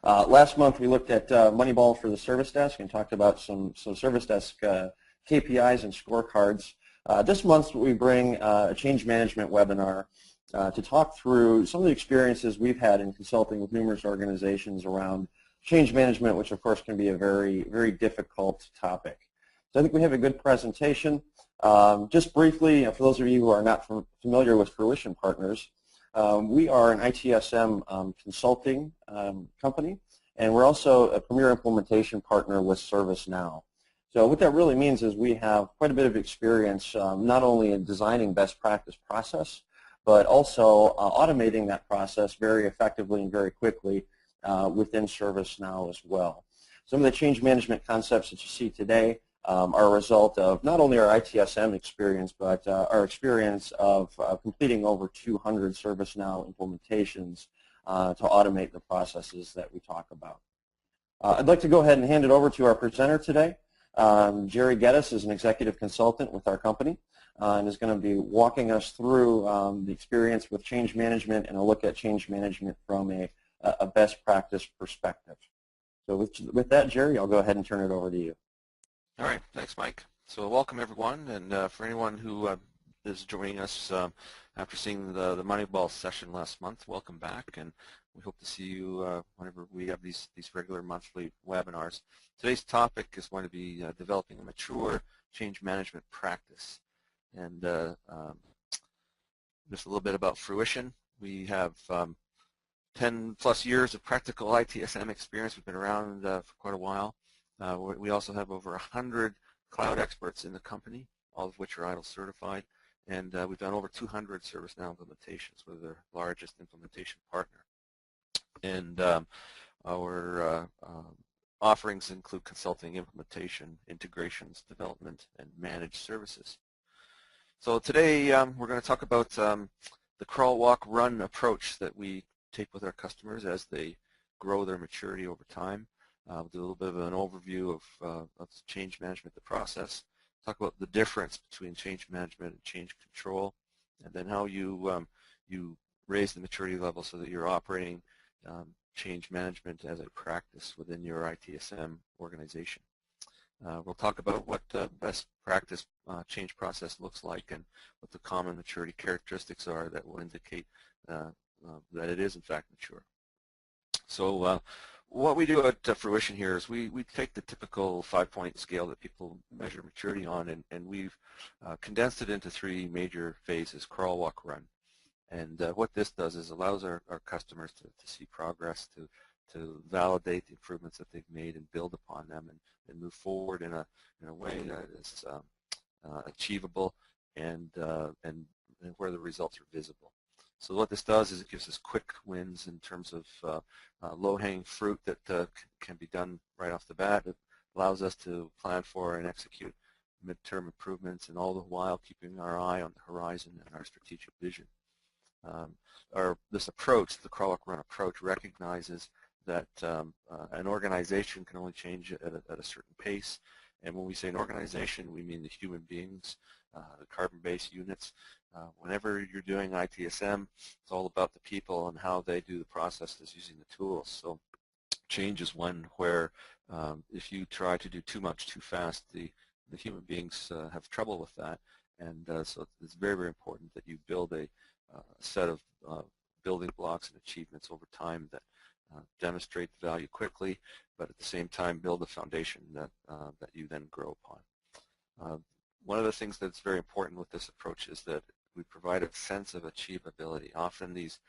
Last month we looked at Moneyball for the service desk and talked about some service desk KPIs and scorecards. This month we bring a change management webinar to talk through some of the experiences we've had in consulting with numerous organizations around change management, which of course can be a very, very difficult topic. So I think we have a good presentation. Just briefly, for those of you who are not familiar with Fruition Partners, we are an ITSM consulting company, and we're also a premier implementation partner with ServiceNow. So what that really means is we have quite a bit of experience not only in designing best practice process, but also automating that process very effectively and very quickly within ServiceNow as well. Some of the change management concepts that you see today are a result of not only our ITSM experience, but our experience of completing over 200 ServiceNow implementations to automate the processes that we talk about. I'd like to go ahead and hand it over to our presenter today. Jerry Geddes is an executive consultant with our company and is going to be walking us through the experience with change management and a look at change management from a best practice perspective. So with that, Jerry, I'll go ahead and turn it over to you. All right, thanks, Mike. So welcome, everyone, and for anyone who is joining us after seeing the Moneyball session last month, welcome back, and we hope to see you whenever we have these regular monthly webinars. Today's topic is going to be developing a mature change management practice, and just a little bit about Fruition. We have 10 plus years of practical ITSM experience. We've been around for quite a while. We also have over 100 cloud experts in the company, all of which are ITIL certified, and we've done over 200 ServiceNow implementations. We're their largest implementation partner. And our offerings include consulting, implementation, integrations, development, and managed services. So today we're going to talk about the crawl, walk, run approach that we take with our customers as they grow their maturity over time. We'll do a little bit of an overview of change management, the process, talk about the difference between change management and change control, and then how you raise the maturity level so that you're operating change management as a practice within your ITSM organization. We'll talk about what best practice change process looks like and what the common maturity characteristics are that will indicate that it is in fact mature. So what we do at Fruition here is we take the typical 5-point scale that people measure maturity on, and we've condensed it into 3 major phases: crawl, walk, run. And what this does is allows our customers to see progress, to validate the improvements that they've made and build upon them, and move forward in a way that is achievable and where the results are visible. So what this does is it gives us quick wins in terms of low-hanging fruit that can be done right off the bat. It allows us to plan for and execute midterm improvements, and all the while keeping our eye on the horizon and our strategic vision. This approach, the crawl, walk, run approach, recognizes that an organization can only change at a certain pace. And when we say an organization, we mean the human beings, the carbon-based units. Whenever you're doing ITSM, it's all about the people and how they do the processes using the tools. So change is one where if you try to do too much too fast, the human beings have trouble with that. And so it's very, very important that you build a set of building blocks and achievements over time that demonstrate the value quickly, but at the same time build a foundation that you then grow upon. One of the things that's very important with this approach is that we provide a sense of achievability. Often these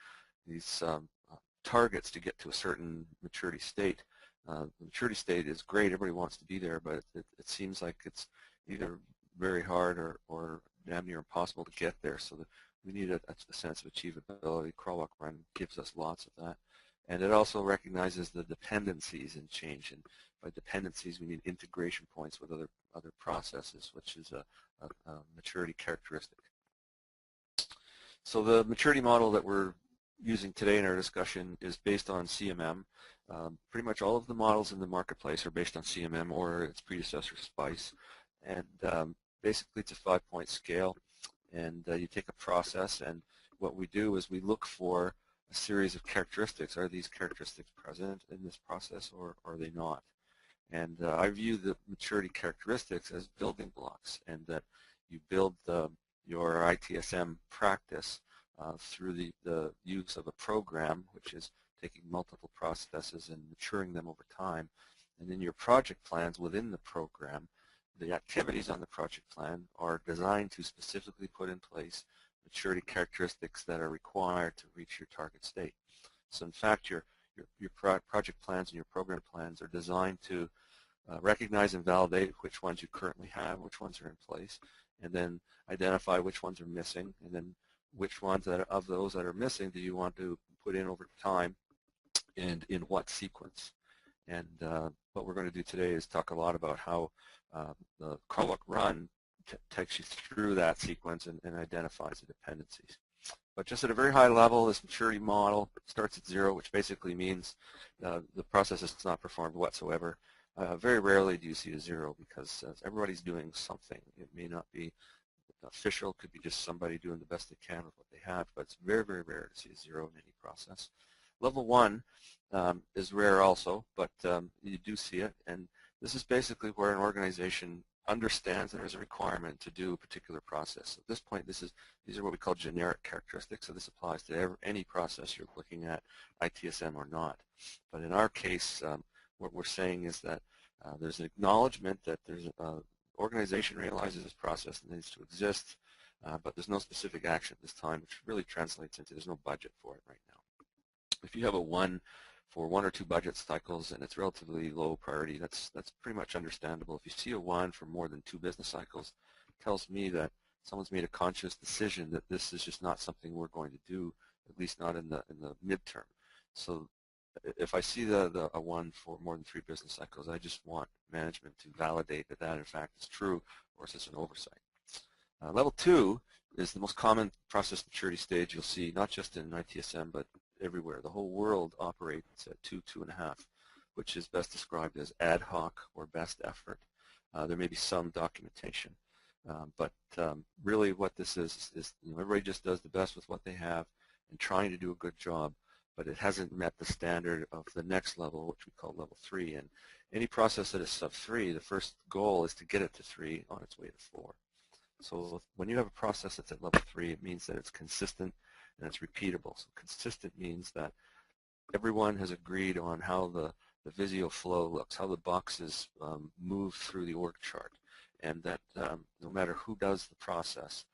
targets to get to a certain maturity state, the maturity state is great, everybody wants to be there, but it seems like it's either very hard or damn near impossible to get there. So we need a sense of achievability. Crawl, walk, run gives us lots of that. And it also recognizes the dependencies in change. And by dependencies, we need integration points with other processes, which is a maturity characteristic. So the maturity model that we're using today in our discussion is based on CMM. Pretty much all of the models in the marketplace are based on CMM or its predecessor, SPICE. And basically, it's a 5-point scale. And you take a process, and what we do is we look for a series of characteristics. Are these characteristics present in this process, or are they not? And I view the maturity characteristics as building blocks, and that you build your ITSM practice through the use of a program, which is taking multiple processes and maturing them over time. And then your project plans within the program, the activities on the project plan are designed to specifically put in place maturity characteristics that are required to reach your target state. So in fact, your project plans and your program plans are designed to recognize and validate which ones you currently have, which ones are in place, and then identify which ones are missing, and then which ones of those that are missing do you want to put in over time, and in what sequence. And what we're going to do today is talk a lot about how the Crawlbook Run takes you through that sequence and identifies the dependencies. But just at a very high level, this maturity model starts at 0, which basically means the process is not performed whatsoever. Very rarely do you see a 0 because everybody's doing something. It may not be official, it could be just somebody doing the best they can with what they have, but it's very, very rare to see a 0 in any process. Level 1 is rare also, but you do see it, and this is basically where an organization understands there is a requirement to do a particular process. At this point, these are what we call generic characteristics, so this applies to any process you're looking at, ITSM or not. But in our case, what we're saying is that there's an acknowledgement that there's an organization realizes this process needs to exist, but there's no specific action at this time, which really translates into there's no budget for it right now. If you have a 1 for 1 or 2 budget cycles and it's relatively low priority, that's pretty much understandable. If you see a 1 for more than 2 business cycles, it tells me that someone's made a conscious decision that this is just not something we're going to do, at least not in the midterm. So if I see a 1 for more than 3 business cycles, I just want management to validate that that in fact is true, or is this an oversight. Level 2 is the most common process maturity stage you'll see, not just in ITSM, but everywhere. The whole world operates at 2, 2.5, which is best described as ad hoc or best effort. There may be some documentation, but really what this is everybody just does the best with what they have and trying to do a good job, but it hasn't met the standard of the next level, which we call level 3. And any process that is sub 3, the first goal is to get it to 3 on its way to 4. So when you have a process that's at level 3, it means that it's consistent and it's repeatable. So consistent means that everyone has agreed on how the Visio flow looks, how the boxes move through the org chart, and that no matter who does the process,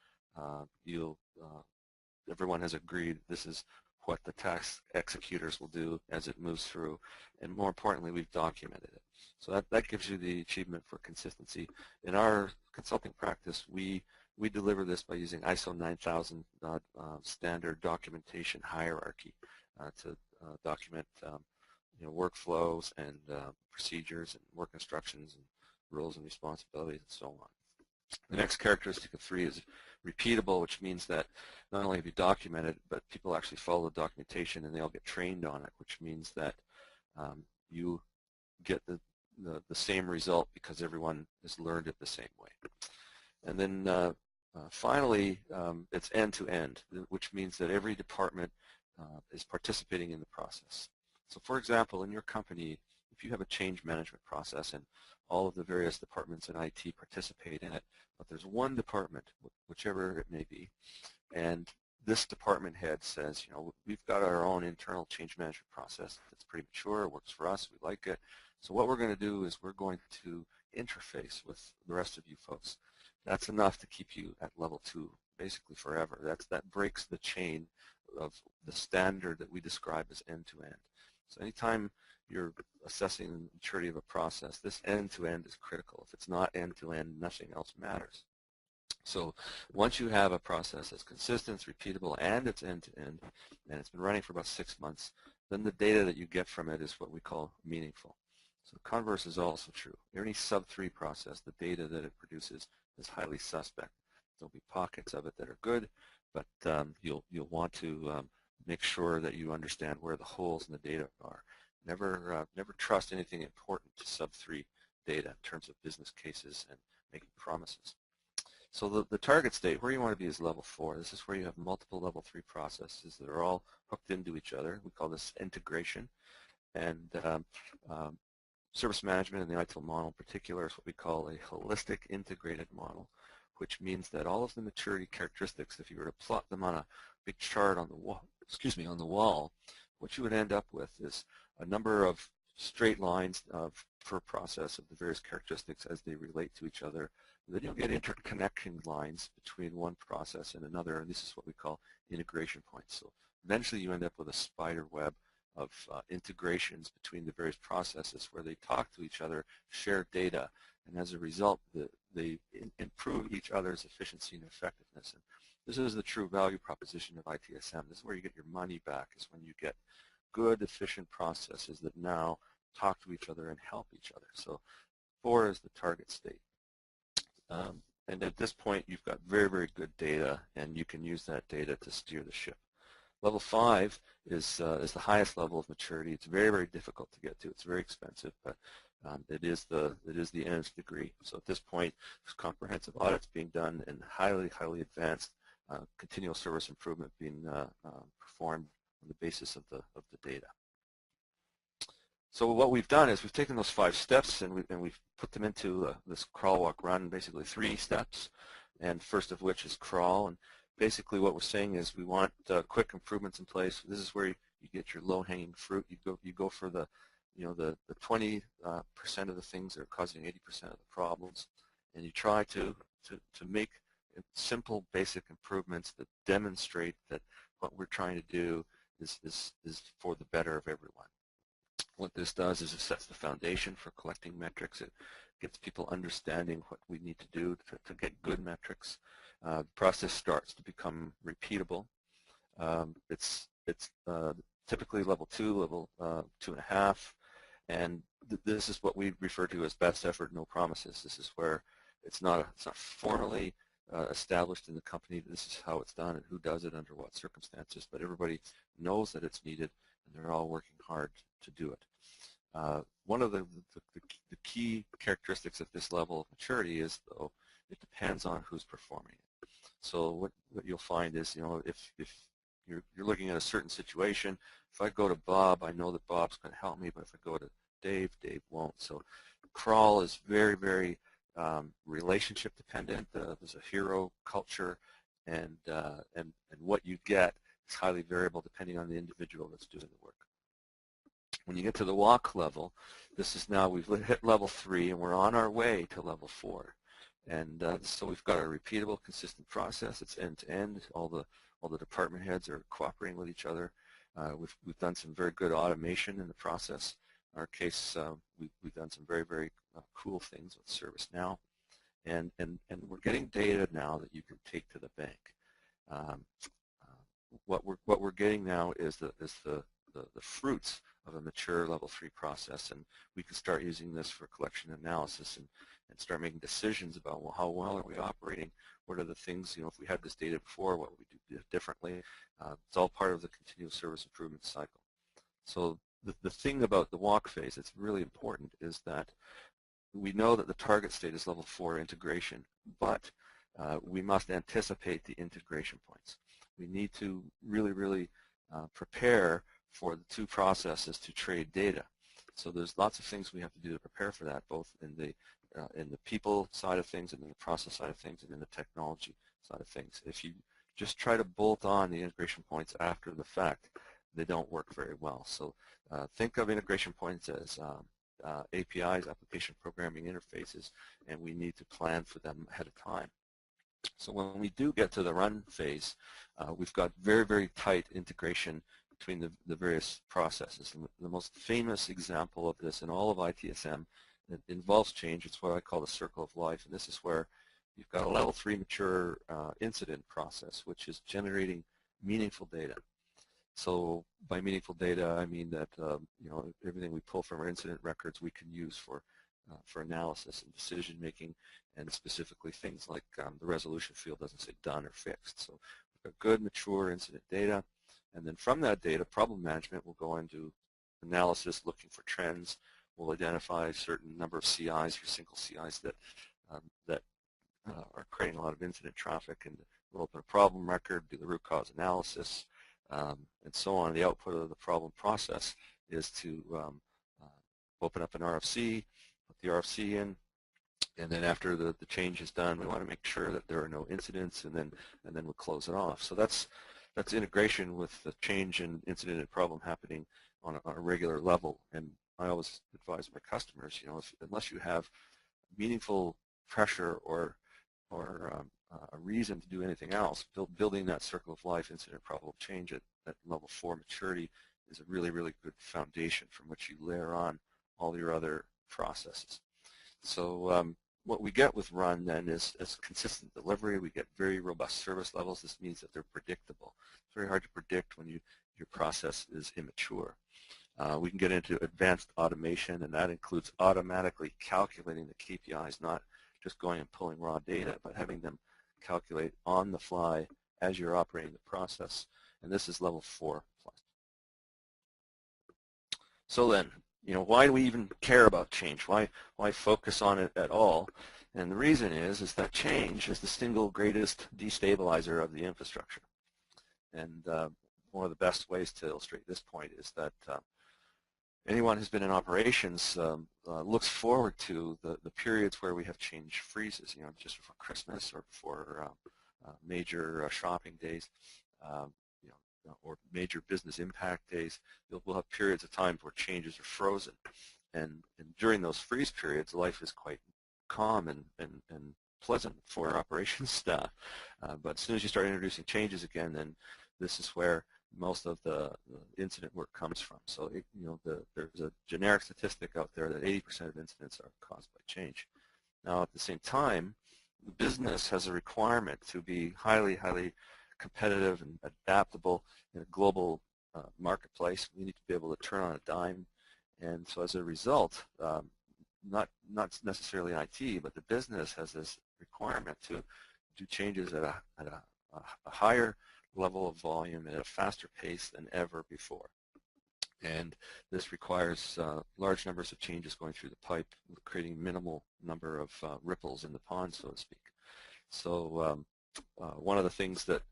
everyone has agreed this is what the task executors will do as it moves through, and more importantly, we've documented it. So that gives you the achievement for consistency. In our consulting practice, we deliver this by using ISO 9000 standard documentation hierarchy to document workflows and procedures and work instructions and roles and responsibilities and so on. The next characteristic of 3 is repeatable, which means that not only have you documented, but people actually follow the documentation and they all get trained on it, which means that you get the same result because everyone has learned it the same way. And then finally, it's end-to-end, which means that every department is participating in the process. So for example, in your company, if you have a change management process and all of the various departments in IT participate in it, but there's one department, whichever it may be, and this department head says, we've got our own internal change management process that's pretty mature, it works for us, we like it. So what we're going to do is we're going to interface with the rest of you folks. That's enough to keep you at level 2 basically forever. That breaks the chain of the standard that we describe as end-to-end. So anytime you're assessing the maturity of a process, this end-to-end is critical. If it's not end-to-end, nothing else matters. So once you have a process that's consistent, it's repeatable, and it's end-to-end, and it's been running for about 6 months, then the data that you get from it is what we call meaningful. So the converse is also true. Any sub-3 process, the data that it produces is highly suspect. There'll be pockets of it that are good, but you'll want to make sure that you understand where the holes in the data are. Never trust anything important to sub-3 data in terms of business cases and making promises. So the target state, where you want to be, is level 4. This is where you have multiple level 3 processes that are all hooked into each other. We call this integration. And service management in the ITIL model in particular is what we call a holistic integrated model, which means that all of the maturity characteristics, if you were to plot them on a big chart on the wall, on the wall, what you would end up with is a number of straight lines per process of the various characteristics as they relate to each other. And then you'll get interconnection lines between one process and another, and this is what we call integration points. So eventually you end up with a spider web of integrations between the various processes where they talk to each other, share data, and as a result, they improve each other's efficiency and effectiveness. And this is the true value proposition of ITSM. This is where you get your money back, is when you get good, efficient processes that now talk to each other and help each other. So 4 is the target state. And at this point, you've got very, very good data, and you can use that data to steer the ship. Level 5 is the highest level of maturity. It's very, very difficult to get to. It's very expensive, but it is the nth degree. So at this point, there's comprehensive audits being done and highly, highly advanced continual service improvement being performed on the basis of the data. So what we've done is we've taken those 5 steps and we've put them into this crawl, walk, run, basically 3 steps, and first of which is crawl. And basically what we're saying is we want quick improvements in place. This is where you get your low-hanging fruit. You go for the 20% of the things that are causing 80% of the problems, and you try to make simple, basic improvements that demonstrate that what we're trying to do is for the better of everyone. What this does is it sets the foundation for collecting metrics. It gets people understanding what we need to do to get good metrics. The process starts to become repeatable. It's typically level 2, level 2.5, and this is what we refer to as best effort, no promises. This is where it's not formally established in the company. This is how it's done and who does it under what circumstances, but everybody knows that it's needed, and they're all working hard to do it. One of the key characteristics of this level of maturity is, though, it depends on who's performing it. So what you'll find is, if you're looking at a certain situation, if I go to Bob, I know that Bob's going to help me, but if I go to Dave, Dave won't. So crawl is very, very relationship dependent. There's a hero culture, and what you get is highly variable depending on the individual that's doing the work. When you get to the walk level, this is now, we've hit level 3 and we're on our way to level 4. And so we've got a repeatable, consistent process. It's end-to-end. All the department heads are cooperating with each other. We've done some very good automation in the process. In our case, we've done some very, very cool things with ServiceNow. And we're getting data now that you can take to the bank. What we're getting now is the fruits of a mature level 3 process, and we can start using this for collection analysis and start making decisions about, well, how well are we operating? What are the things, if we had this data before, what would we do differently? It's all part of the continuous service improvement cycle. So the thing about the walk phase that's really important is that we know that the target state is level 4 integration, but we must anticipate the integration points. We need to really, really prepare for the 2 processes to trade data. So there's lots of things we have to do to prepare for that, both in the people side of things and in the process side of things and in the technology side of things. If you just try to bolt on the integration points after the fact, they don't work very well. So think of integration points as APIs, application programming interfaces, and we need to plan for them ahead of time. So when we do get to the run phase, we've got very, very tight integration between the various processes. And the most famous example of this in all of ITSM that involves change, it's what I call the circle of life, and this is where you've got a level 3 mature incident process, which is generating meaningful data. So by meaningful data, I mean that everything we pull from our incident records we can use for analysis and decision making, and specifically things like the resolution field doesn't say done or fixed. So we've got good mature incident data, and then from that data, problem management will go into analysis, looking for trends. We'll identify a certain number of CIs or single CIs that are creating a lot of incident traffic, and we'll open a problem record, do the root cause analysis, and so on. The output of the problem process is to open up an RFC, put the RFC in, and then after the change is done, we want to make sure that there are no incidents, and then we'll close it off. So that's integration with the change and incident and problem happening on a regular level. And I always advise my customers, unless you have meaningful pressure or a reason to do anything else, building that circle of life incident problem change at level 4 maturity is a really, really good foundation from which you layer on all your other processes. So what we get with Run then is consistent delivery. We get very robust service levels. This means that they're predictable. It's very hard to predict when your process is immature. We can get into advanced automation, and that includes automatically calculating the KPIs, not just going and pulling raw data, but having them calculate on the fly as you're operating the process. And this is level 4+. So then, why do we even care about change? Why focus on it at all? And the reason is that change is the single greatest destabilizer of the infrastructure. And one of the best ways to illustrate this point is that anyone who's been in operations looks forward to the periods where we have change freezes, just before Christmas or before major shopping days, or major business impact days. We'll have periods of time where changes are frozen. And during those freeze periods, life is quite calm and pleasant for our operations staff. But as soon as you start introducing changes again, then this is where most of the incident work comes from. So there's a generic statistic out there that 80% of incidents are caused by change. Now at the same time, the business has a requirement to be highly, highly competitive and adaptable in a global marketplace. We need to be able to turn on a dime, and so as a result, not necessarily IT, but the business has this requirement to do changes at a higher level of volume at a faster pace than ever before. And this requires large numbers of changes going through the pipe, creating minimal number of ripples in the pond, so to speak. So one of the things that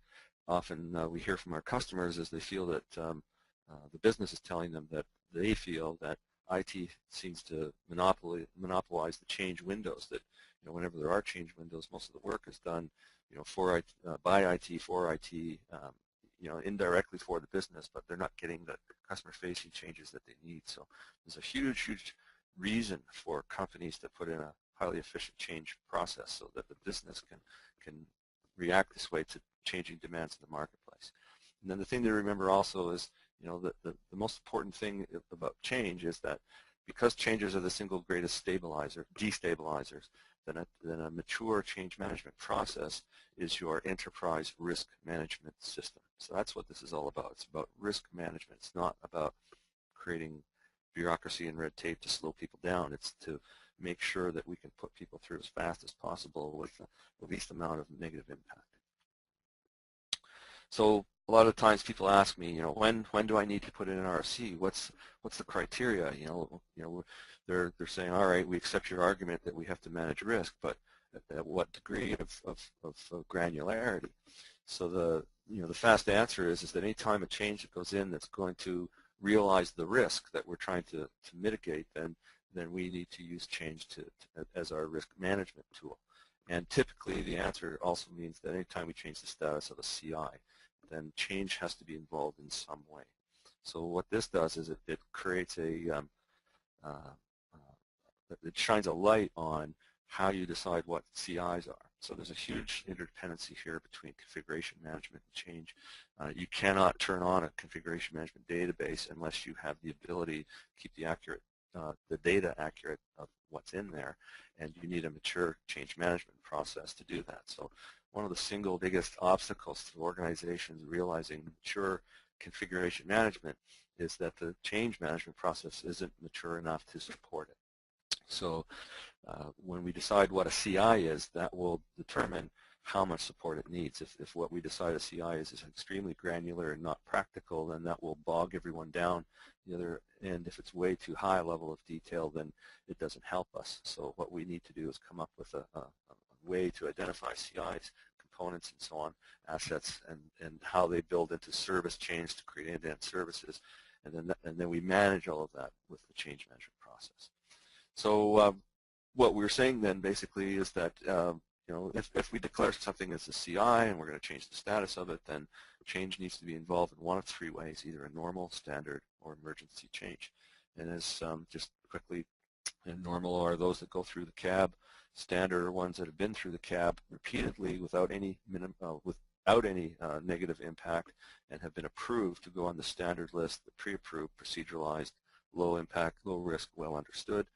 often we hear from our customers is they feel that the business is telling them that they feel that IT seems to monopolize the change windows, that whenever there are change windows, most of the work is done for by IT, for IT, indirectly for the business, but they're not getting the customer-facing changes that they need. So there's a huge, huge reason for companies to put in a highly efficient change process so that the business can react this way to changing demands in the marketplace. And then the thing to remember also is, the most important thing about change is that because changes are the single greatest destabilizers, then a mature change management process is your enterprise risk management system. So that's what this is all about. It's about risk management. It's not about creating bureaucracy and red tape to slow people down. It's to make sure that we can put people through as fast as possible with the least amount of negative impact. So a lot of times people ask me, when do I need to put in an RFC? What's the criteria? They're saying, all right, we accept your argument that we have to manage risk, but at what degree of granularity? So the fast answer is that any time a change that goes in that's going to realize the risk that we're trying to mitigate, then we need to use change as our risk management tool. And typically the answer also means that any time we change the status of a CI, then change has to be involved in some way. So what this does is it creates it shines a light on how you decide what CIs are. So there's a huge interdependency here between configuration management and change. You cannot turn on a configuration management database unless you have the ability to keep the data accurate of what's in there, and you need a mature change management process to do that. So one of the single biggest obstacles to organizations realizing mature configuration management is that the change management process isn't mature enough to support it. So when we decide what a CI is, that will determine how much support it needs. If what we decide a CI is extremely granular and not practical, then that will bog everyone down. The other end, if it's way too high a level of detail, then it doesn't help us. So what we need to do is come up with a way to identify CIs, components, and so on, assets, and how they build into service chains to create end-to-end services, and then we manage all of that with the change management process. So what we're saying then basically is that if we declare something as a CI and we're going to change the status of it, then change needs to be involved in one of three ways, either a normal, standard, or emergency change. And as just quickly, normal are those that go through the cab. Standard are ones that have been through the cab repeatedly without any negative impact and have been approved to go on the standard list, the pre-approved, proceduralized, low impact, low risk, well understood.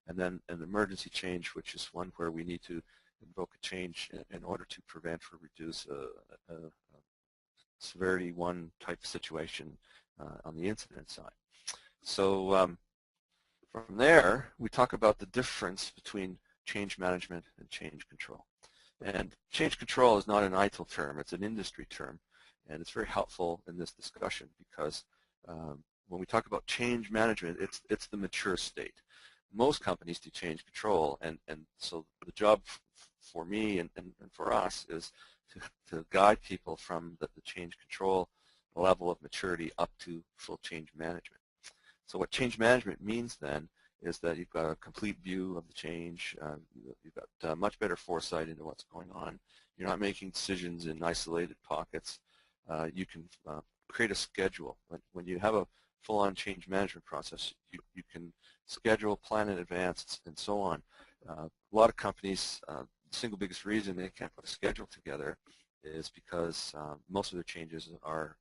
And then an emergency change, which is one where we need to invoke a change in order to prevent or reduce a severity 1 type situation on the incident side. So from there, we talk about the difference between change management and change control. And change control is not an ITIL term, it's an industry term, and it's very helpful in this discussion because when we talk about change management, it's the mature state. Most companies do change control, and so the job for me and for us is to guide people from the change control level of maturity up to full change management. So what change management means then is that you've got a complete view of the change, you've got much better foresight into what's going on, you're not making decisions in isolated pockets, you can create a schedule. When you have a full-on change management process, you can schedule, plan in advance, and so on. A lot of companies, the single biggest reason they can't put a schedule together is because most of their changes are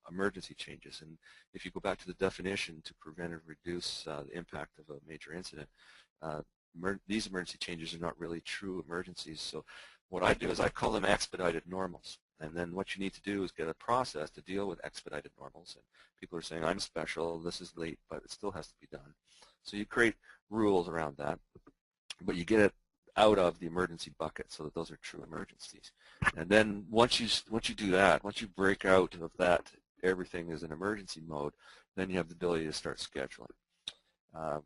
emergency changes. And if you go back to the definition to prevent or reduce the impact of a major incident, these emergency changes are not really true emergencies. So what I do is I call them expedited normals. And then what you need to do is get a process to deal with expedited normals. And people are saying, I'm special, this is late, but it still has to be done. So you create rules around that, but you get it out of the emergency bucket so that those are true emergencies. And then once you do that, once you break out of that, everything is in emergency mode, then you have the ability to start scheduling.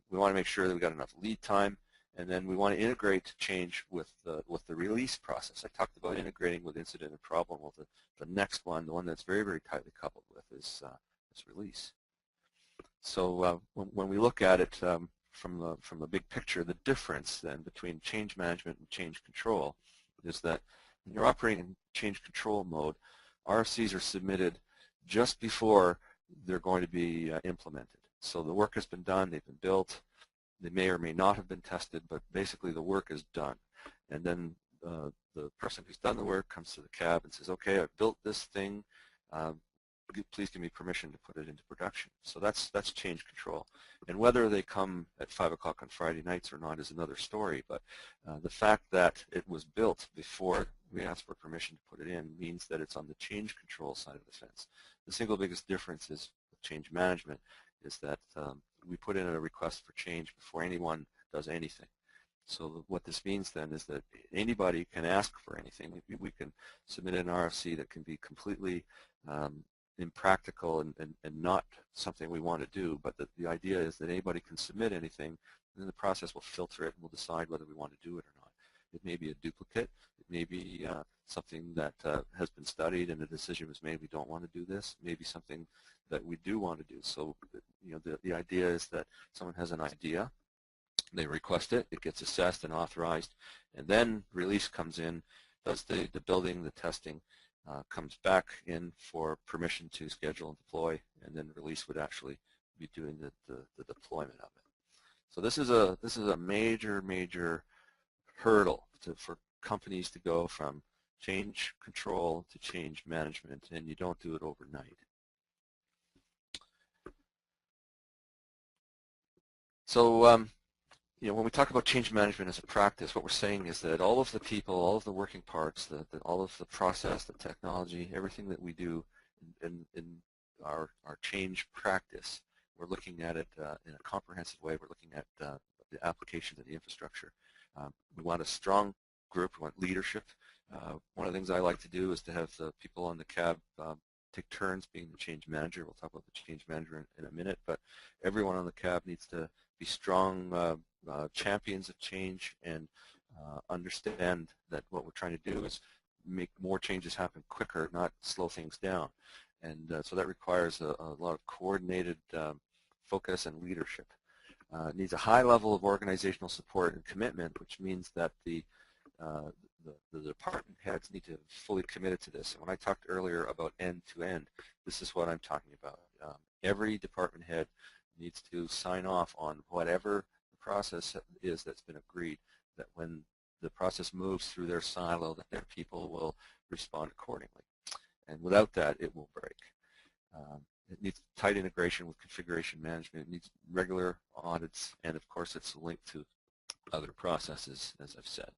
We want to make sure that we've got enough lead time, and then we want to integrate change with the release process. I talked about integrating with incident and problem. Well, the next one, the one that's very, very tightly coupled with is release. So when we look at it from the big picture, the difference then between change management and change control is that when you're operating in change control mode, RFCs are submitted just before they're going to be implemented. So the work has been done, they've been built, they may or may not have been tested, but basically the work is done. And then the person who's done the work comes to the cab and says, okay, I've built this thing, please give me permission to put it into production. So that's change control. And whether they come at 5 o'clock on Friday nights or not is another story, but the fact that it was built before we asked for permission to put it in means that it's on the change control side of the fence. The single biggest difference is with change management is that we put in a request for change before anyone does anything. So what this means then is that anybody can ask for anything. We can submit an RFC that can be completely impractical and not something we want to do, but the idea is that anybody can submit anything, and then the process will filter it and we'll decide whether we want to do it or not. It may be a duplicate, it may be something that has been studied and a decision was made we don't want to do this, it may be something that we do want to do. So the idea is that someone has an idea, they request it, it gets assessed and authorized, and then release comes in, does the building, the testing, comes back in for permission to schedule and deploy, and then release would actually be doing the deployment of it. So this is a major hurdle for companies to go from change control to change management, and you don't do it overnight. So when we talk about change management as a practice, what we're saying is that all of the people, all of the working parts, all of the process, the technology, everything that we do in our change practice, we're looking at it in a comprehensive way. We're looking at the application of the infrastructure. We want a strong group. We want leadership. One of the things I like to do is to have the people on the cab take turns being the change manager. We'll talk about the change manager in a minute, but everyone on the cab needs to be strong champions of change and understand that what we're trying to do is make more changes happen quicker, not slow things down. And so that requires a lot of coordinated focus and leadership. It needs a high level of organizational support and commitment, which means that the department heads need to be fully committed to this. And when I talked earlier about end-to-end, this is what I'm talking about. Every department head needs to sign off on whatever the process is that's been agreed, that when the process moves through their silo, that their people will respond accordingly. And without that, it will break. It needs tight integration with configuration management. It needs regular audits, and of course, it's linked to other processes, as I've said.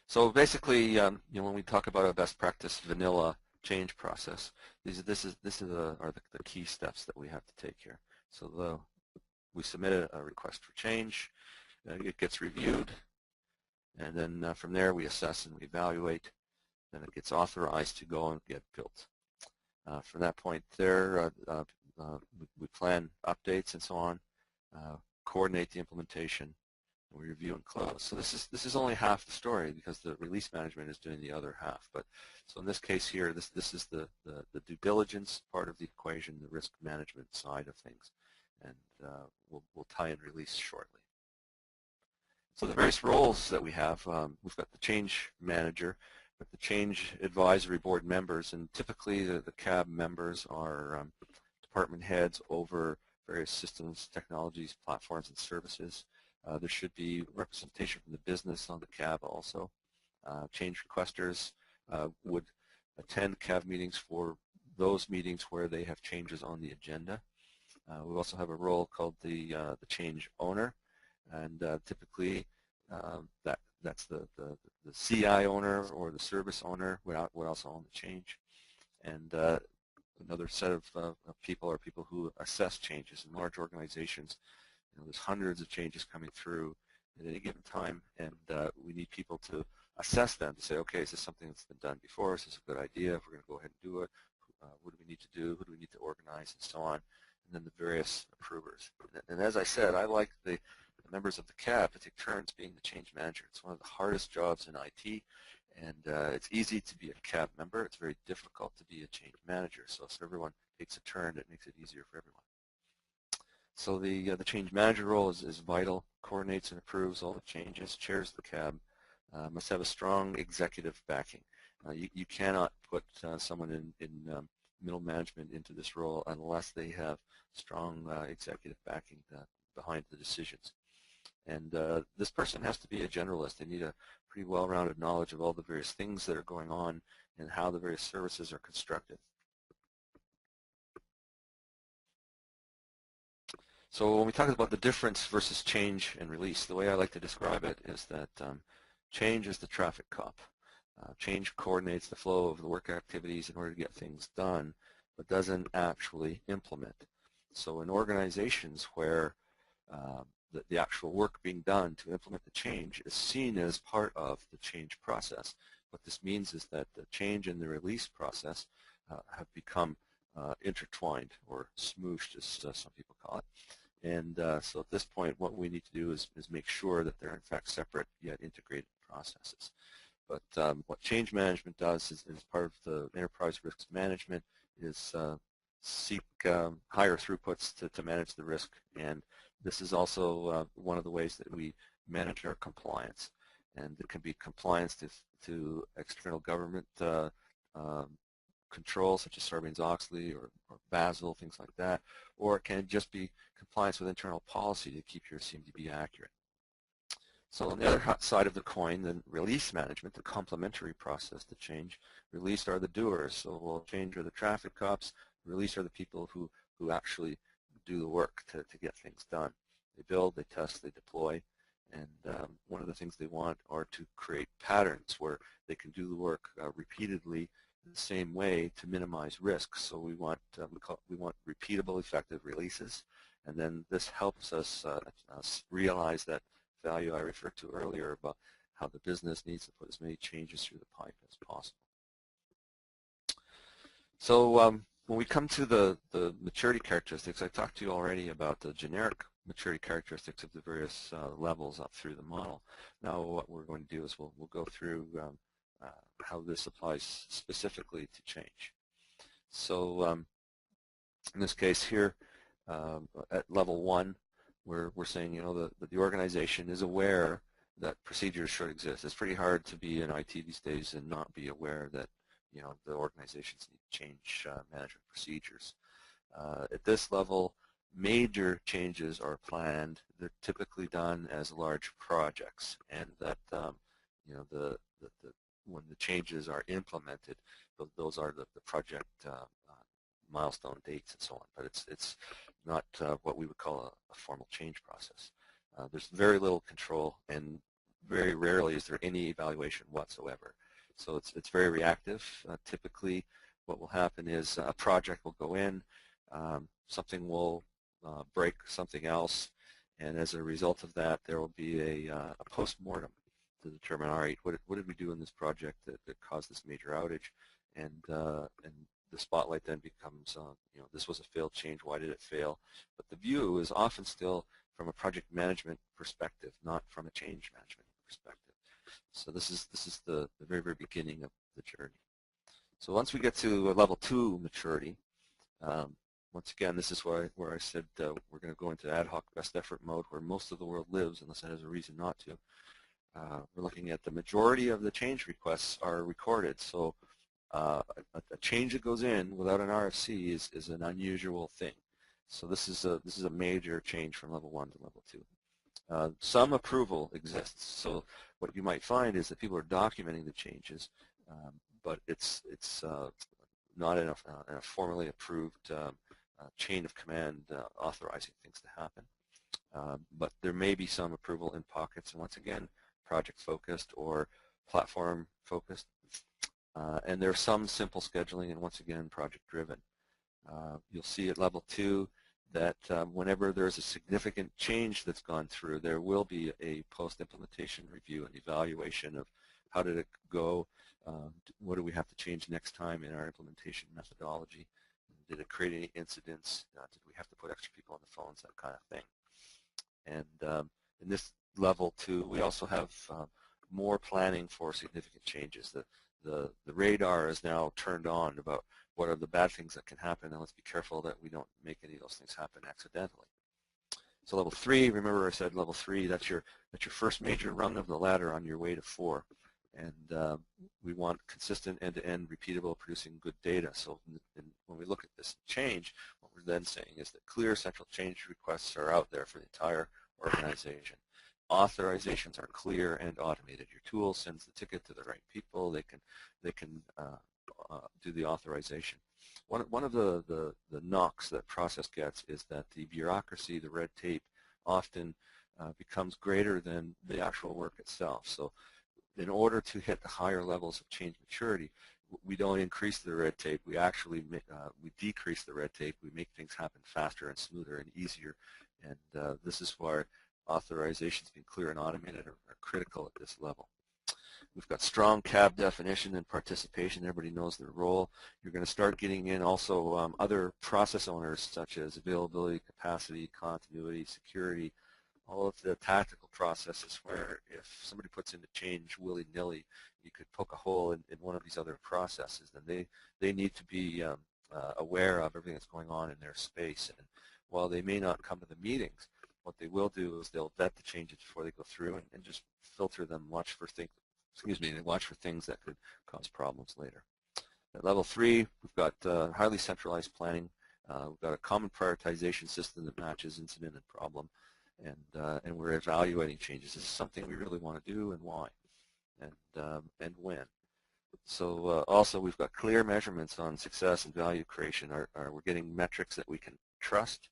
So basically, when we talk about a best practice vanilla change process, these are the key steps that we have to take here. So we submit a request for change, it gets reviewed, and then from there we assess and we evaluate. Then it gets authorized to go and get built. From that point there, we plan updates and so on, coordinate the implementation, and we review and close. So this is only half the story, because the release management is doing the other half. But so in this case here, this is the due diligence part of the equation, the risk management side of things, and we'll tie in release shortly. So the various roles that we have, we've got the change manager, the change advisory board members, and typically the CAB members are department heads over various systems, technologies, platforms, and services. There should be representation from the business on the CAB also. Change requesters would attend CAB meetings for those meetings where they have changes on the agenda. We also have a role called the change owner, and typically that's the CI owner or the service owner would also own the change. And another set of people are people who assess changes. In large organizations, there's hundreds of changes coming through at any given time, and we need people to assess them, to say, okay, is this something that's been done before? Is this a good idea? If we're going to go ahead and do it, what do we need to do? Who do we need to organize, and so on? And then the various approvers. And as I said, I like the members of the CAB to take turns being the change manager. It's one of the hardest jobs in IT, and it's easy to be a CAB member. It's very difficult to be a change manager. So if everyone takes a turn, it makes it easier for everyone. So the change manager role is vital, coordinates and approves all the changes, chairs the CAB, must have a strong executive backing. You cannot put someone in middle management into this role unless they have strong executive backing behind the decisions. And this person has to be a generalist. They need a pretty well-rounded knowledge of all the various things that are going on and how the various services are constructed. So when we talk about the difference versus change and release, the way I like to describe it is that change is the traffic cop. Change coordinates the flow of the work activities in order to get things done, but doesn't actually implement. So in organizations where the actual work being done to implement the change is seen as part of the change process, what this means is that the change and the release process have become intertwined, or smooshed, as some people call it. And so at this point, what we need to do is make sure that they're in fact separate yet integrated processes. But what change management does is part of the enterprise risk management is seek higher throughputs to manage the risk. And this is also one of the ways that we manage our compliance. And it can be compliance to external government controls, such as Sarbanes-Oxley or Basel, things like that, or it can just be compliance with internal policy to keep your CMDB accurate. So on the other side of the coin, then release management, the complementary process to change. Release are the doers, so change are the traffic cops. Release are the people who actually do the work to get things done. They build, they test, they deploy, and one of the things they want are to create patterns where they can do the work repeatedly the same way to minimize risk. So we want repeatable, effective releases, and then this helps us realize that value I referred to earlier about how the business needs to put as many changes through the pipe as possible. So when we come to the maturity characteristics, I talked to you already about the generic maturity characteristics of the various levels up through the model. Now what we're going to do is we'll go through how this applies specifically to change. So in this case here, at level 1, we're saying, you know, the organization is aware that procedures should exist. It's pretty hard to be in IT these days and not be aware that, you know, the organizations need to change management procedures. At this level, major changes are planned. They're typically done as large projects, and that you know, when the changes are implemented, those are the project milestone dates and so on. But it's not what we would call a formal change process. There's very little control, and very rarely is there any evaluation whatsoever. So it's very reactive. Typically, what will happen is a project will go in, something will break something else, and as a result of that, there will be a post-mortem to determine, all right, what did we do in this project that caused this major outage, and the spotlight then becomes, you know, this was a failed change. Why did it fail? But the view is often still from a project management perspective, not from a change management perspective. So this is the very, very beginning of the journey. So once we get to level 2 maturity, once again, this is where I said we're going to go into ad hoc best effort mode, where most of the world lives, unless it has a reason not to. We're looking at the majority of the change requests are recorded. So a change that goes in without an RFC is an unusual thing. So this is a major change from level 1 to level 2. Some approval exists. So what you might find is that people are documenting the changes, but it's not in a formally approved chain of command authorizing things to happen. But there may be some approval in pockets, and once again, project-focused or platform-focused. And there's some simple scheduling, and once again, project-driven. You'll see at level 2 that whenever there's a significant change that's gone through, there will be a post-implementation review and evaluation of how did it go, what do we have to change next time in our implementation methodology, did it create any incidents, did we have to put extra people on the phones, that kind of thing. And in this level 2, we also have more planning for significant changes. The radar is now turned on about what are the bad things that can happen, and let's be careful that we don't make any of those things happen accidentally. So level 3, remember I said level 3, that's your first major rung of the ladder on your way to 4. And we want consistent end-to-end repeatable producing good data. So when we look at this change, what we're then saying is that clear central change requests are out there for the entire organization. Authorizations are clear and automated. Your tool sends the ticket to the right people. They can do the authorization. One of the knocks that process gets is that the bureaucracy, the red tape, often becomes greater than the actual work itself. So in order to hit the higher levels of change maturity, we don't increase the red tape. We actually we decrease the red tape. We make things happen faster and smoother and easier. And this is why authorizations being clear and automated are critical at this level. We've got strong CAB definition and participation. Everybody knows their role. You're going to start getting in also other process owners such as availability, capacity, continuity, security, all of the tactical processes where if somebody puts in a change willy-nilly, you could poke a hole in one of these other processes. Then they need to be aware of everything that's going on in their space. And while they may not come to the meetings, what they will do is they'll vet the changes before they go through and just filter them, watch for things that could cause problems later. At level 3, we've got highly centralized planning. We've got a common prioritization system that matches incident and problem, and we're evaluating changes. This is something we really want to do, and why, and when. So also we've got clear measurements on success and value creation. We're getting metrics that we can trust,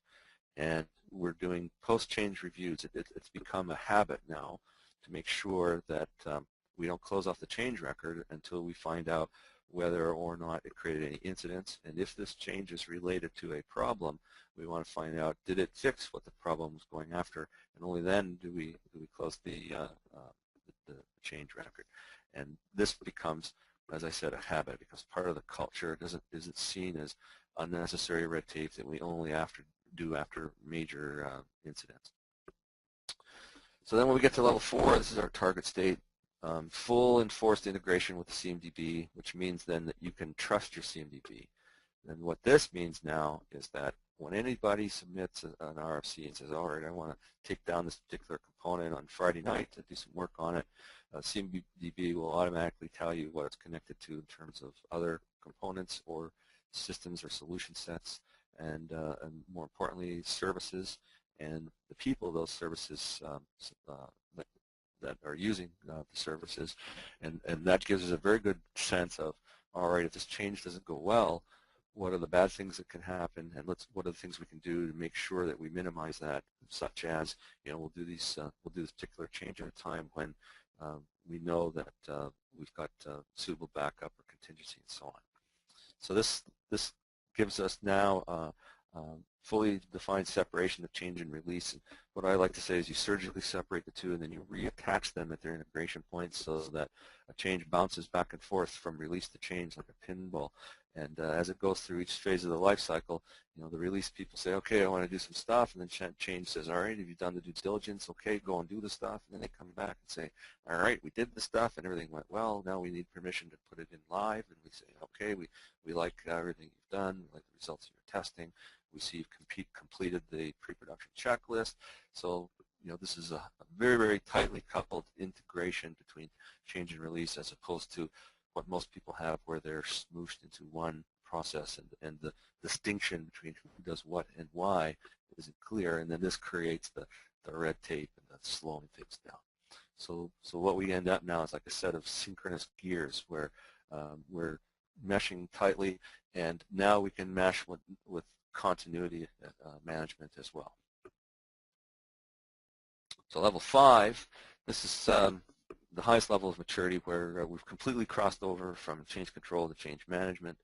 and we're doing post-change reviews. It's become a habit now to make sure that we don't close off the change record until we find out whether or not it created any incidents. And if this change is related to a problem, we want to find out, did it fix what the problem was going after? And only then do we close the change record. And this becomes, as I said, a habit, because part of the culture isn't seen as unnecessary red tape that we only do after major incidents. So then when we get to level 4, this is our target state. Full enforced integration with the CMDB, which means then that you can trust your CMDB. And what this means now is that when anybody submits an RFC and says, all right, I want to take down this particular component on Friday night to do some work on it, CMDB will automatically tell you what it's connected to in terms of other components or systems or solution sets, and more importantly, services and the people of those services that are using the services, and that gives us a very good sense of, all right, if this change doesn't go well, what are the bad things that can happen, and what are the things we can do to make sure that we minimize that, such as, we'll do this particular change at a time when we know that we've got suitable backup or contingency and so on. So this gives us now fully defined separation of change and release. And what I like to say is you surgically separate the two and then you reattach them at their integration points so that a change bounces back and forth from release to change like a pinball. And as it goes through each phase of the life cycle, the release people say, okay, I want to do some stuff, and then change says, all right, have you done the due diligence? Okay, go and do the stuff. And then they come back and say, all right, we did the stuff and everything went well. Now we need permission to put it in live. And we say, okay, we like everything you've done. We like the results of your testing. We see you've completed the pre-production checklist. So, this is a very, very tightly coupled integration between change and release, as opposed to what most people have, where they're smooshed into one process, and the distinction between who does what and why isn't clear, and then this creates the red tape and that's slowing things down. So what we end up now is like a set of synchronous gears where we're meshing tightly, and now we can mesh with continuity management as well. So level 5, this is the highest level of maturity, where we've completely crossed over from change control to change management.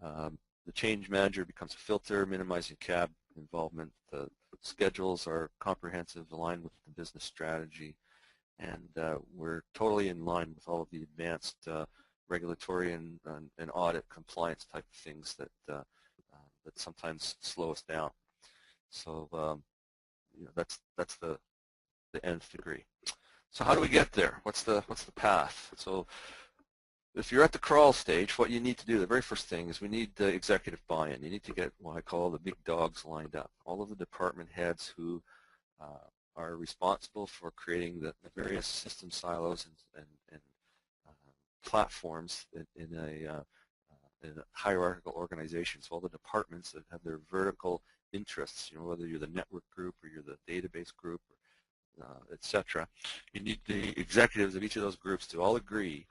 The change manager becomes a filter, minimizing CAB involvement. The schedules are comprehensive, aligned with the business strategy, and we're totally in line with all of the advanced regulatory and audit compliance type of things that sometimes slow us down. So that's the nth degree. So how do we get there? What's the path? So if you're at the crawl stage, what you need to do, the very first thing is we need the executive buy-in. You need to get what I call the big dogs lined up. All of the department heads who are responsible for creating the various system silos and platforms in a hierarchical organization. So all the departments that have their vertical interests, whether you're the network group or you're the database group, etc. You need the executives of each of those groups to all agree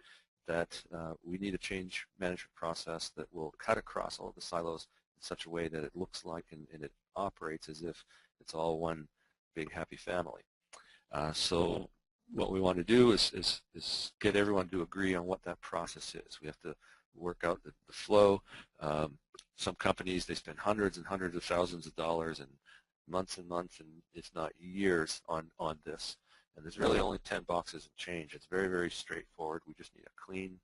that we need a change management process that will cut across all of the silos in such a way that it looks like and it operates as if it's all one big happy family. So what we want to do is get everyone to agree on what that process is. We have to work out the flow. Some companies, they spend hundreds and hundreds of thousands of dollars and months, and if not years on this. And there's really only 10 boxes of change. It's very, very straightforward. We just need a clean,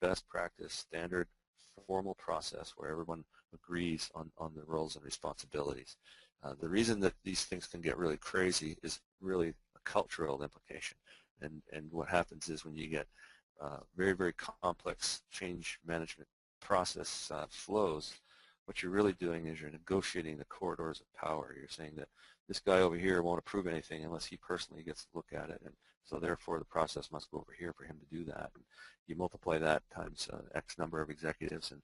best practice, standard, formal process where everyone agrees on the roles and responsibilities. The reason that these things can get really crazy is really a cultural implication. And what happens is when you get very, very complex change management process flows, what you're really doing is you're negotiating the corridors of power. You're saying that this guy over here won't approve anything unless he personally gets to look at it, and so therefore the process must go over here for him to do that. And you multiply that times X number of executives and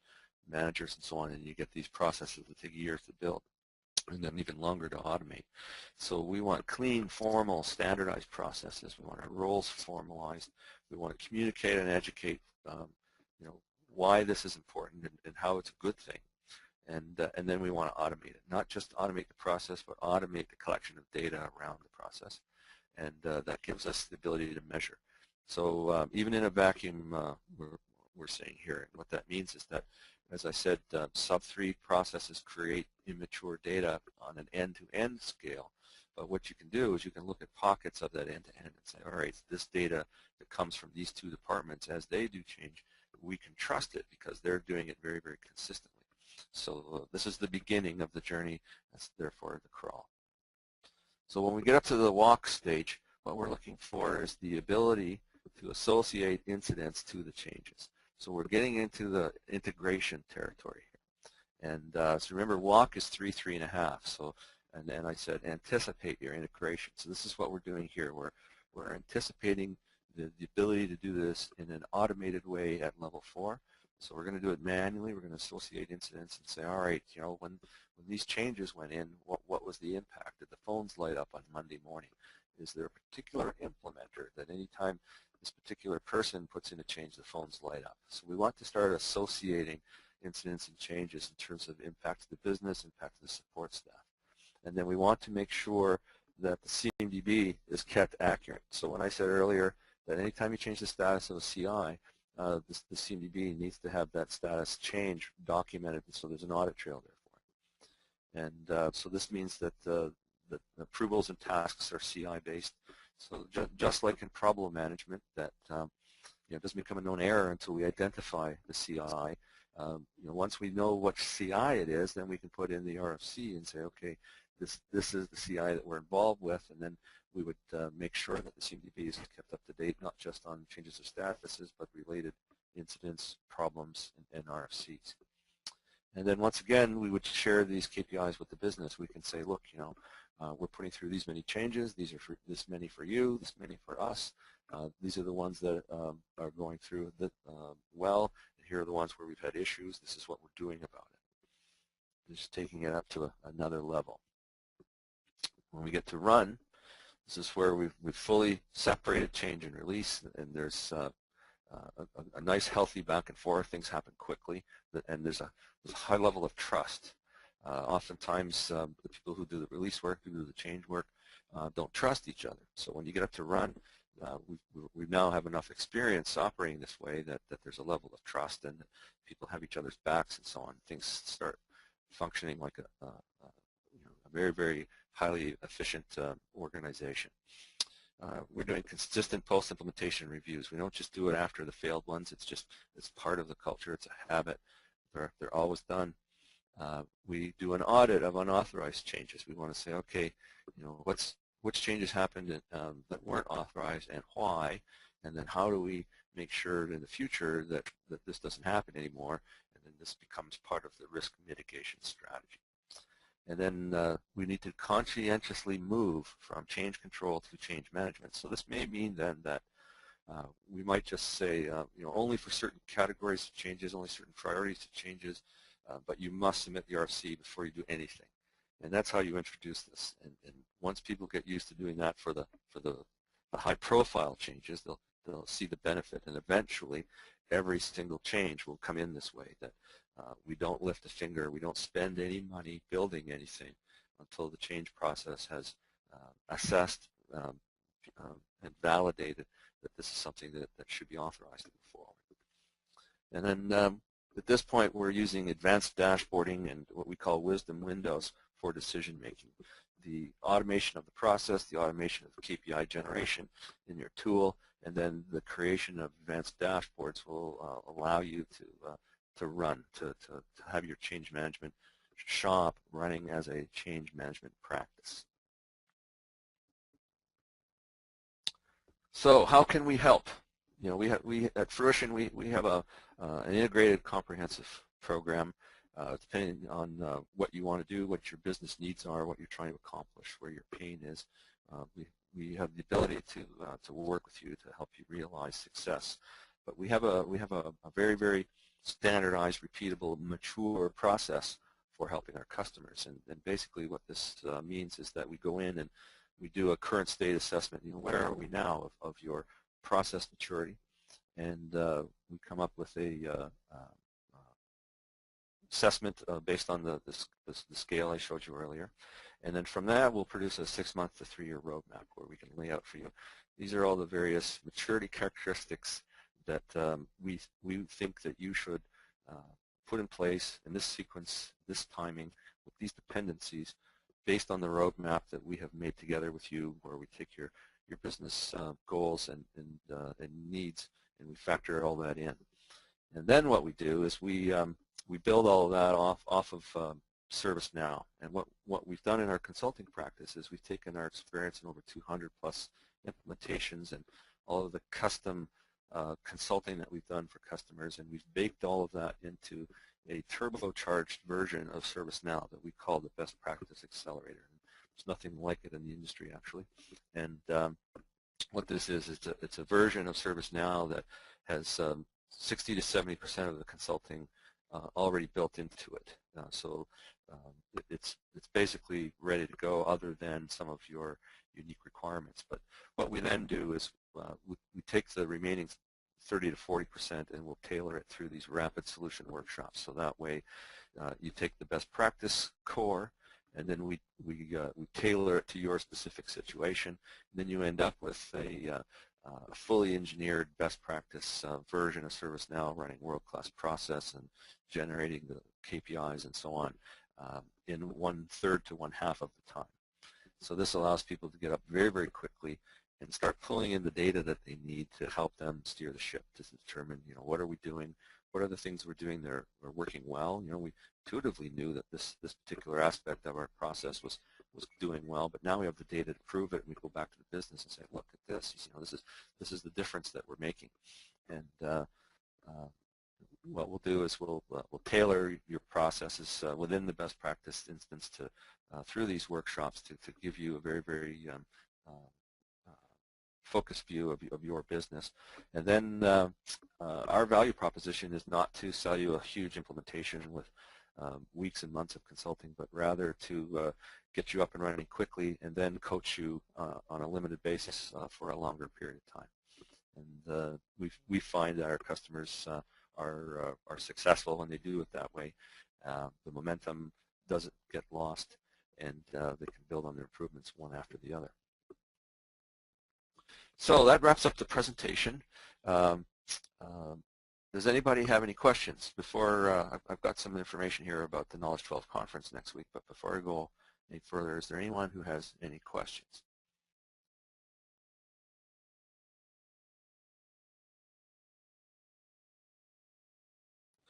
managers and so on, and you get these processes that take years to build and then even longer to automate. So we want clean, formal, standardized processes. We want our roles formalized. We want to communicate and educate why this is important and how it's a good thing. And then we want to automate it. Not just automate the process, but automate the collection of data around the process. And that gives us the ability to measure. So even in a vacuum, we're saying here, and what that means is that, as I said, sub-3 processes create immature data on an end-to-end scale. But what you can do is you can look at pockets of that end-to-end and say, all right, this data that comes from these two departments, as they do change, we can trust it because they're doing it very, very consistently. So this is the beginning of the journey. That's therefore the crawl. So when we get up to the walk stage, what we're looking for is the ability to associate incidents to the changes. So we're getting into the integration territory here. And so remember, walk is 3, 3.5. So, and I said anticipate your integration. So this is what we're doing here. We're anticipating the ability to do this in an automated way at level 4. So we're going to do it manually. We're going to associate incidents and say, all right, you know, when these changes went in, what was the impact? Did the phones light up on Monday morning? Is there a particular implementer that anytime this particular person puts in a change, the phones light up? So we want to start associating incidents and changes in terms of impact to the business, impact to the support staff. And then we want to make sure that the CMDB is kept accurate. So when I said earlier that anytime you change the status of a CI, the CMDB needs to have that status change documented, so there's an audit trail there for it. And so this means that the approvals and tasks are CI-based. So just like in problem management, that it doesn't become a known error until we identify the CI. Once we know what CI it is, then we can put in the RFC and say, okay, this is the CI that we're involved with, and then we would make sure that the CMDB is kept up to date, not just on changes of statuses, but related incidents, problems, and RFCs. And then once again, we would share these KPIs with the business. We can say, look, we're putting through these many changes. These are this many for you, this many for us. These are the ones that are going through well. And here are the ones where we've had issues. This is what we're doing about it. Just taking it up to another level. When we get to run, this is where we've fully separated change and release, and there's a nice healthy back and forth. Things happen quickly, and there's a high level of trust. Oftentimes, the people who do the release work, who do the change work, don't trust each other. So when you get up to run, we now have enough experience operating this way that there's a level of trust, and people have each other's backs and so on. Things start functioning like a very, very highly efficient organization. We're doing consistent post-implementation reviews. We don't just do it after the failed ones. It's part of the culture. It's a habit. They're always done. We do an audit of unauthorized changes. We want to say, okay, which changes happened that weren't authorized and why, and then how do we make sure in the future that this doesn't happen anymore, and then this becomes part of the risk mitigation strategy. And then we need to conscientiously move from change control to change management. So this may mean then that we might just say, only for certain categories of changes, only certain priorities of changes, but you must submit the RFC before you do anything. And that's how you introduce this. And once people get used to doing that for the high-profile changes, they'll see the benefit, and eventually every single change will come in this way, that we don't lift a finger, we don't spend any money building anything until the change process has assessed and validated that this is something that should be authorized to move forward. And then at this point, we're using advanced dashboarding and what we call wisdom windows for decision making. The automation of the process, the automation of the KPI generation in your tool, and then the creation of advanced dashboards will allow you to run, to have your change management shop running as a change management practice. So how can we help? We at Fruition we have an integrated, comprehensive program depending on what you want to do, what your business needs are, what you're trying to accomplish, where your pain is. We have the ability to work with you to help you realize success. But we have a very, very standardized, repeatable, mature process for helping our customers. And basically what this means is that we go in and we do a current state assessment. Where are we now of your process maturity? And we come up with a assessment based on the scale I showed you earlier. And then from that, we'll produce a 6-month to 3-year roadmap where we can lay out for you. These are all the various maturity characteristics that we think that you should put in place in this sequence, this timing, with these dependencies, based on the roadmap that we have made together with you, where we take your business goals and needs, and we factor all that in. And then what we do is we we build all of that off of ServiceNow. And what we've done in our consulting practice is we've taken our experience in over 200 plus implementations and all of the custom consulting that we've done for customers, and we've baked all of that into a turbocharged version of ServiceNow that we call the Best Practice Accelerator. There's nothing like it in the industry, actually. And what this is, it's a version of ServiceNow that has 60 to 70% of the consulting already built into it. So it's basically ready to go, other than some of your unique requirements. But what we then do is we take the remaining 30 to 40% and we'll tailor it through these rapid solution workshops. So that way you take the best practice core, and then we tailor it to your specific situation. And then you end up with a fully engineered best practice version of ServiceNow running world-class process and generating the KPIs and so on in 1/3 to 1/2 of the time. So this allows people to get up very, very quickly and start pulling in the data that they need to help them steer the ship, to determine, what are we doing, what are the things we're doing that are working well. We intuitively knew that this particular aspect of our process was doing well, but now we have the data to prove it, and we go back to the business and say, look at this, this is the difference that we're making. And what we'll do is we'll tailor your processes within the best practice instance to through these workshops to give you a very, very focused view of your business. And then our value proposition is not to sell you a huge implementation with weeks and months of consulting, but rather to get you up and running quickly and then coach you on a limited basis for a longer period of time. And we find that our customers are successful when they do it that way. The momentum doesn't get lost, and they can build on their improvements one after the other. So that wraps up the presentation. Does anybody have any questions? Before I've got some information here about the Knowledge 12 conference next week, but before I go any further, is there anyone who has any questions?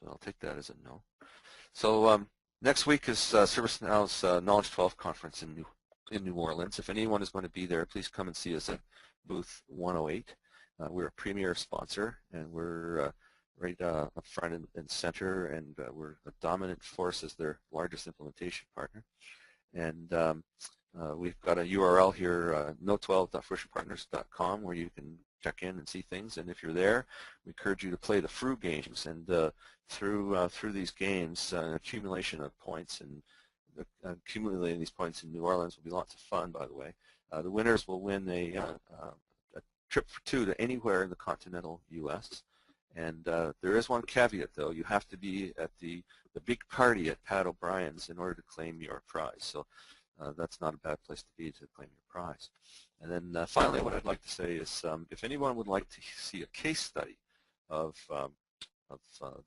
So I'll take that as a no. So next week is ServiceNow's Knowledge 12 conference in New Orleans. If anyone is going to be there, please come and see us at booth 108. We're a premier sponsor, and we're right up front and center, and we're a dominant force as their largest implementation partner. And we've got a URL here, no12.fruitionpartners.com, where you can check in and see things. And if you're there, we encourage you to play the FRU games. And through these games, accumulation of points and accumulating these points in New Orleans will be lots of fun, by the way. The winners will win a trip for two to anywhere in the continental U.S. And there is one caveat, though. You have to be at the big party at Pat O'Brien's in order to claim your prize. So that's not a bad place to be to claim your prize. And then finally, what I'd like to say is if anyone would like to see a case study of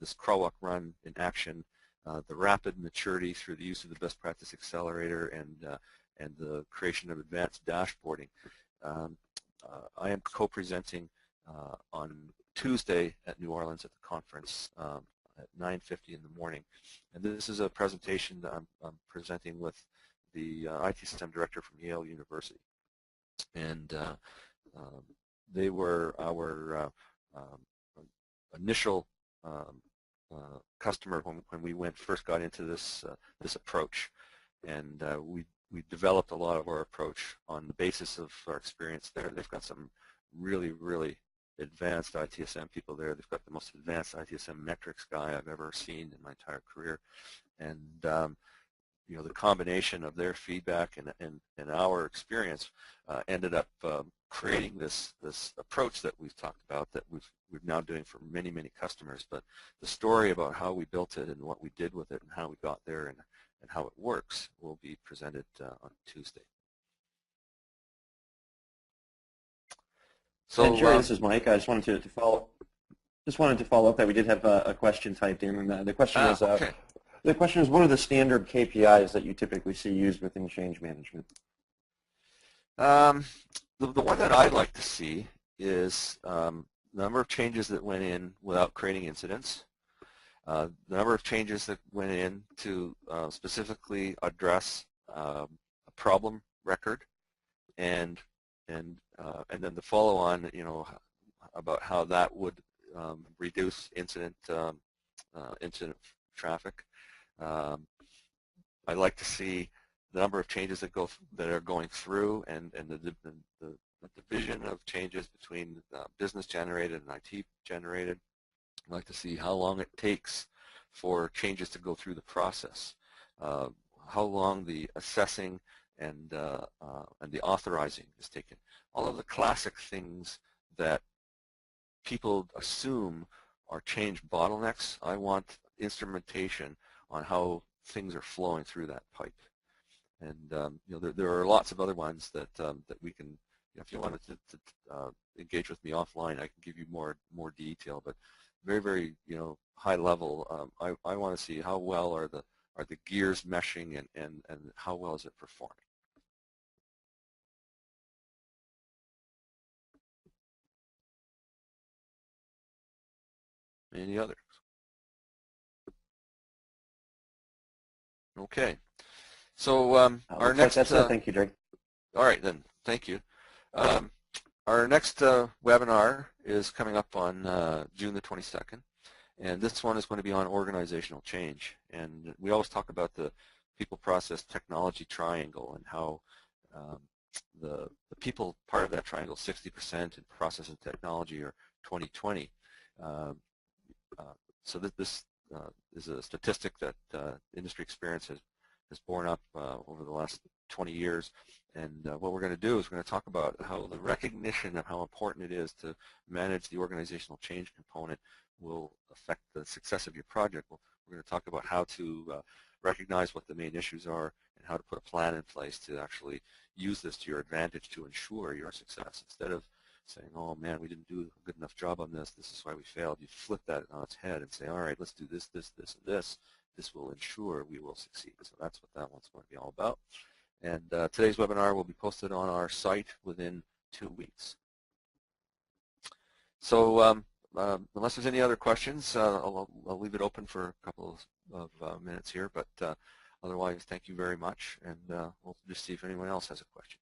this Crawl, Walk, Run in action, the rapid maturity through the use of the Best Practice Accelerator and the creation of advanced dashboarding, I am co-presenting on Tuesday at New Orleans at the conference at 9:50 in the morning. And this is a presentation that I'm presenting with the ITSM director from Yale University. And they were our initial customer when we first got into this approach. And we developed a lot of our approach on the basis of our experience there. They've got some really, really advanced ITSM people there. They've got the most advanced ITSM metrics guy I've ever seen in my entire career. And the combination of their feedback and our experience ended up creating this approach that we've talked about that we're now doing for many, many customers. But the story about how we built it and what we did with it and how we got there and how it works will be presented on Tuesday. So, Jerry, this is Mike. I just wanted to follow up that we did have a question typed in, and the question is okay. The question is, what are the standard KPIs that you typically see used within change management? The one that I'd like to see is the number of changes that went in without creating incidents, The number of changes that went in to specifically address a problem record, and then the follow-on, about how that would reduce incident traffic. I'd like to see the number of changes that are going through, and the division of changes between business generated and IT generated. I'd like to see how long it takes for changes to go through the process, how long the assessing and the authorizing is taken. All of the classic things that people assume are change bottlenecks. I want instrumentation on how things are flowing through that pipe. And there are lots of other ones that we can. If you wanted to engage with me offline, I can give you more detail. But very high level. I want to see how well are the gears meshing, and how well is it performing. Any others? Okay. So our next. That's it. Thank you, Drake. All right then. Thank you. Our next webinar is coming up on June the 22nd, and this one is going to be on organizational change. And we always talk about the people, process, technology triangle, and how the people part of that triangle, 60%, and process and technology are 20-20. So this is a statistic that industry experience has borne up over the last 20 years. And what we're going to do is we're going to talk about how the recognition of how important it is to manage the organizational change component will affect the success of your project. We're going to talk about how to recognize what the main issues are and how to put a plan in place to actually use this to your advantage to ensure your success. Instead of saying, oh man, we didn't do a good enough job on this, this is why we failed, you flip that on its head and say, all right, let's do this, this, this, and this. This will ensure we will succeed. So that's what that one's going to be all about. And today's webinar will be posted on our site within 2 weeks. So unless there's any other questions, I'll leave it open for a couple of minutes here. But otherwise, thank you very much, and we'll just see if anyone else has a question.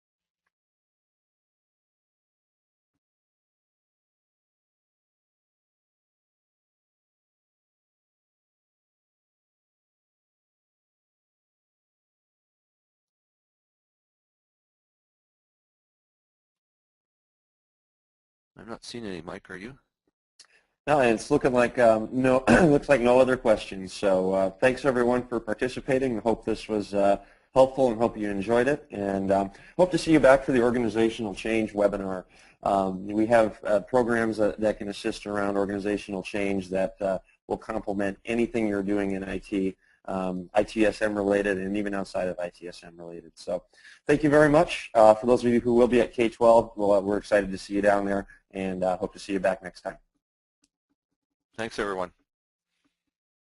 I'm not seeing any, Mike. Are you? No, it's looking like no. Looks like no other questions. So thanks everyone for participating. I hope this was helpful and hope you enjoyed it. And hope to see you back for the organizational change webinar. We have programs that can assist around organizational change that will complement anything you're doing in IT, ITSM related, and even outside of ITSM related. So thank you very much. For those of you who will be at K-12, we're excited to see you down there, and hope to see you back next time. Thanks, everyone.